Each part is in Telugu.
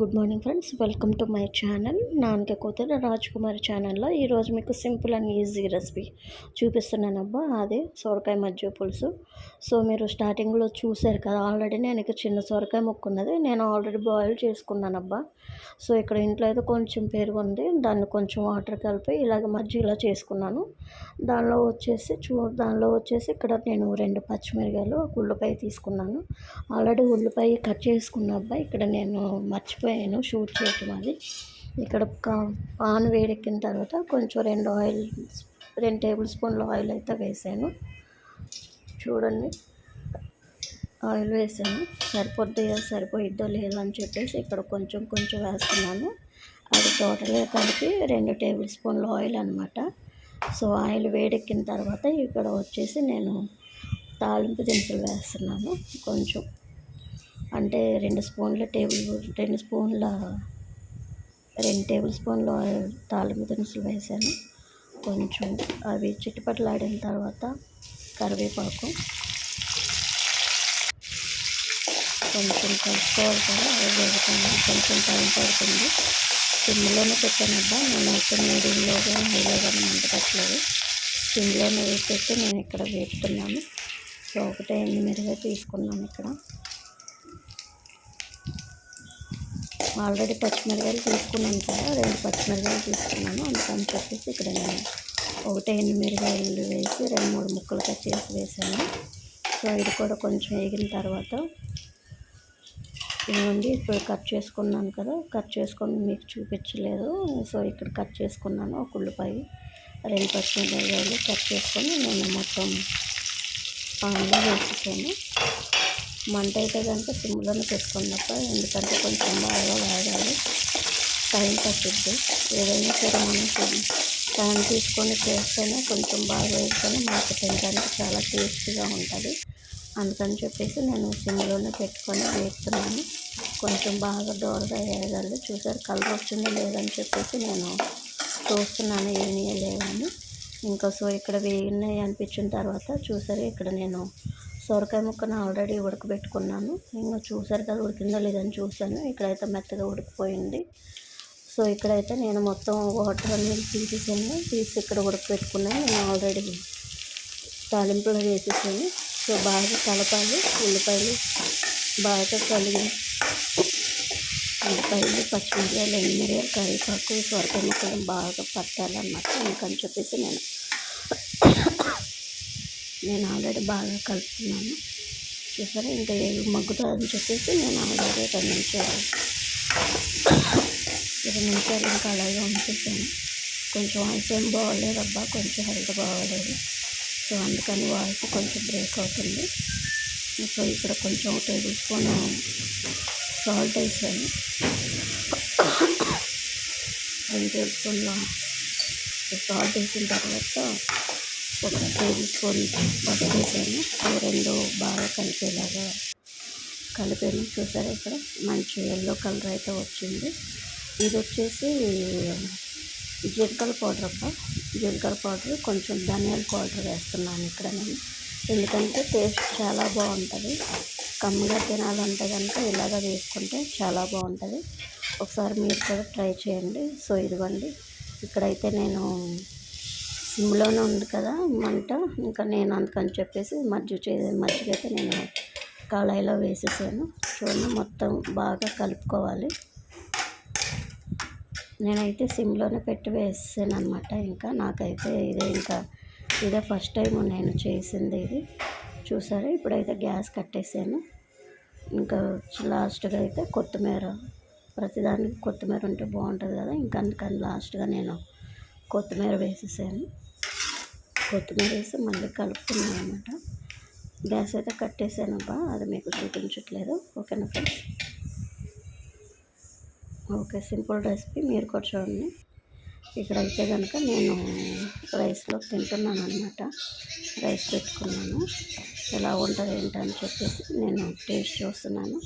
Good morning friends, welcome to my channel నాన్నకి కూతురు రాజ్కుమారి ఛానల్లో ఈరోజు మీకు సింపుల్ అండ్ ఈజీ రెసిపీ చూపిస్తున్నానబ్బా. అదే సొరకాయ మజ్జిగ పులుసు. సో మీరు స్టార్టింగ్లో చూశారు కదా, ఆల్రెడీ నేను ఇక్కడ చిన్న సొరకాయ ముక్క ఉన్నది, నేను ఆల్రెడీ బాయిల్ చేసుకున్నానబ్బా. సో ఇక్కడ ఇంట్లో అయితే కొంచెం పెరుగు ఉంది, దాన్ని కొంచెం వాటర్ కలిపి ఇలాగ మజ్జిగలా చేసుకున్నాను. దానిలో వచ్చేసి ఇక్కడ నేను 2 పచ్చిమిరకాయలు, ఒక ఉల్లిపాయ తీసుకున్నాను. ఆల్రెడీ ఉల్లిపాయ కట్ చేసుకున్నా అబ్బా. ఇక్కడ నేను మర్చిపోయాను షూట్ చేయటం అది. ఇక్కడ పాన్ వేడెక్కిన తర్వాత కొంచెం 2 టేబుల్ స్పూన్ల ఆయిల్ అయితే వేసాను. చూడండి, ఆయిల్ వేసాను. సరిపోయిద్దో లేదో అని చెప్పేసి ఇక్కడ కొంచెం వేస్తున్నాను. అది టోటల్గా కలిపి 2 టేబుల్ స్పూన్ల ఆయిల్ అనమాట. సో ఆయిల్ వేడెక్కిన తర్వాత ఇక్కడ వచ్చేసి నేను తాలింపు దినుసులు వేస్తున్నాను. కొంచెం అంటే 2 టేబుల్ స్పూన్ల తాలింపు దినుసులు వేసాను. కొంచెం అవి చిట్టుపట్లాడిన తర్వాత కరివేపాకు కొంచెం కలుపుకోవాలి కదా, అవి వేసుకొని కొంచెం టైం పడుతుంది. సిమ్లోనే పెట్టానబ్బా, నేనైతే మీడియంలోగా హైలోగా మంట పెట్టలేదు, సిమ్లోనే పెట్టి నేను ఇక్కడ వేపుతున్నాను. సో ఒకటే ఎనిమిదిగా తీసుకున్నాను. ఇక్కడ ఆల్రెడీ పచ్చిమిరకాయలు తీసుకున్నాను కదా, 2 పచ్చిమిరకాయలు తీసుకున్నాను. అందుకని చెప్పేసి ఇక్కడ నేను ఒకటే ఎనిమిరకాయలు వేసి 2-3 ముక్కలు కట్ చేసి వేసాను. సో ఇది కూడా కొంచెం వేగిన తర్వాత ఇవ్వండి, ఇప్పుడు కట్ చేసుకున్నాను కదా, కట్ చేసుకొని మీకు చూపించలేదు. సో ఇక్కడ కట్ చేసుకున్నాను. ఒక ఉల్లిపాయ, 2 పచ్చిమిరకాయలు కట్ చేసుకొని నేను మొత్తం పాన్లో వేసేసాను. మంట అయితే కనుక సిమ్లోనే పెట్టుకున్నప్ప, ఎందుకంటే కొంచెం బాగా వేగాలి, టైం పట్టిద్ది. ఏదైనా సరే మనం టైం తీసుకొని చేస్తేనే కొంచెం బాగా వేస్తేనే మనకు తినడానికి చాలా టేస్టీగా ఉంటుంది. అందుకని చెప్పేసి నేను సిమ్లోనే పెట్టుకొని వేస్తున్నాను. కొంచెం బాగా దోరగా వేగాలి. చూసారు కలర్ వచ్చిందో లేదని చెప్పేసి నేను చూస్తున్నాను, ఏమీ లేవని. ఇంకా సో ఇక్కడ వేగినాయి అనిపించిన తర్వాత చూసారు, ఇక్కడ నేను సొరకాయ ముక్కను ఆల్రెడీ ఉడకబెట్టుకున్నాను. ఇంకా చూసారు కదా, ఉడికిందో లేదని చూశాను. ఇక్కడైతే మెత్తగా ఉడికిపోయింది. సో ఇక్కడైతే నేను మొత్తం వాటర్ అనేది తీసి ఇక్కడ ఉడకబెట్టుకున్నాను. నేను ఆల్రెడీ తాలింపులో వేసేసాను. సో బాగా కలపాలి. ఉల్లిపాయలు బాగా ఉల్లిపాయలు, పచ్చిమిరకాయలు, ఎనిమిరకాయలు, కరివేపాకు, సొరకాయ ముక్కలు బాగా పట్టాలన్నమాట. అందుకని చెప్పేసి నేను ఆల్రెడీ బాగా కలుపుతున్నాను. చూసారా, ఇంకా మగ్గుతుందని చెప్పేసి నేను ఆల్రెడీ 2 నిమిషాలు ఇంకా అలాగే ఉంచేసాను. కొంచెం వాయిస్ ఏం బాగోలేదబ్బా, కొంచెం హెల్త్ బాగోలేదు. సో అందుకని వాయిస్ కొంచెం బ్రేక్ అవుతుంది. సో ఇక్కడ కొంచెం 1 టేబుల్ స్పూన్ సాల్ట్ వేసాను, 2 టేబుల్ స్పూన్ల సాల్ట్ వేసిన తర్వాత 1 టేబుల్ స్పూన్ పసుపు వేసాను. అవి 2 బాగా కలిపేలాగా కలిపాను. చూసారా, ఇక్కడ మంచి ఎల్లో కలర్ అయితే వచ్చింది. ఇది వచ్చేసి జీలకర్ర పౌడర్ అబ్బా, జీలకర్ర పౌడర్, కొంచెం ధనియాల పౌడర్ వేస్తున్నాను ఇక్కడ నేను. ఎందుకంటే టేస్ట్ చాలా బాగుంటుంది. కమ్మగా తినాలంటే కనుక ఇలాగ వేసుకుంటే చాలా బాగుంటుంది. ఒకసారి మీరు కూడా ట్రై చేయండి. సో ఇదిగోండి, ఇక్కడైతే నేను సిమ్లోనే ఉంది కదా మంట, ఇంకా నేను అందుకని చెప్పేసి మజ్జిగ అయితే నేను కళాయిలో వేసేసాను. చూడండి, మొత్తం బాగా కలుపుకోవాలి. నేనైతే సిమ్లోనే పెట్టి వేసాను అనమాట. ఇంకా నాకైతే ఇదే ఫస్ట్ టైం నేను చేసింది ఇది. చూసారా, ఇప్పుడైతే గ్యాస్ కట్టేసాను. ఇంకా లాస్ట్గా అయితే కొత్తిమీర, ప్రతిదానికి కొత్తిమీర ఉంటే బాగుంటుంది కదా, ఇంకా అందుకని లాస్ట్గా నేను కొత్తిమీర వేసేసాను. కొత్తిమీర వేసి మళ్ళీ కలుపుకున్నాను అనమాట. గ్యాస్ అయితే కట్టేసానబ్బా, అది మీకు చూపించట్లేదు. ఓకేనా ఫ్రెండ్స్? ఓకే, సింపుల్ రెసిపీ, మీరు కూడా చూడండి. ఇక్కడైతే కనుక నేను రైస్లో తింటున్నాను అనమాట. రైస్ పెట్టుకున్నాను, ఎలా ఉంటుంది ఏంటని చెప్పేసి నేను టేస్ట్ చూస్తున్నాను.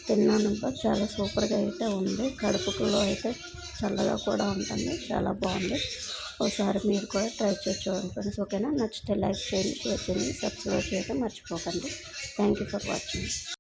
తిన్నానబ్బా, చాలా సూపర్గా అయితే ఉంది. కడుపులో అయితే చల్లగా కూడా ఉంటుంది, చాలా బాగుంది. ఒకసారి మీరు కూడా ట్రై చేసి చూడండి ఫ్రెండ్స్. ఓకేనా? నచ్చితే లైక్ చేయండి, షేర్ చేయండి, సబ్స్క్రైబ్ చేయడం మర్చిపోకండి. Thank you for watching.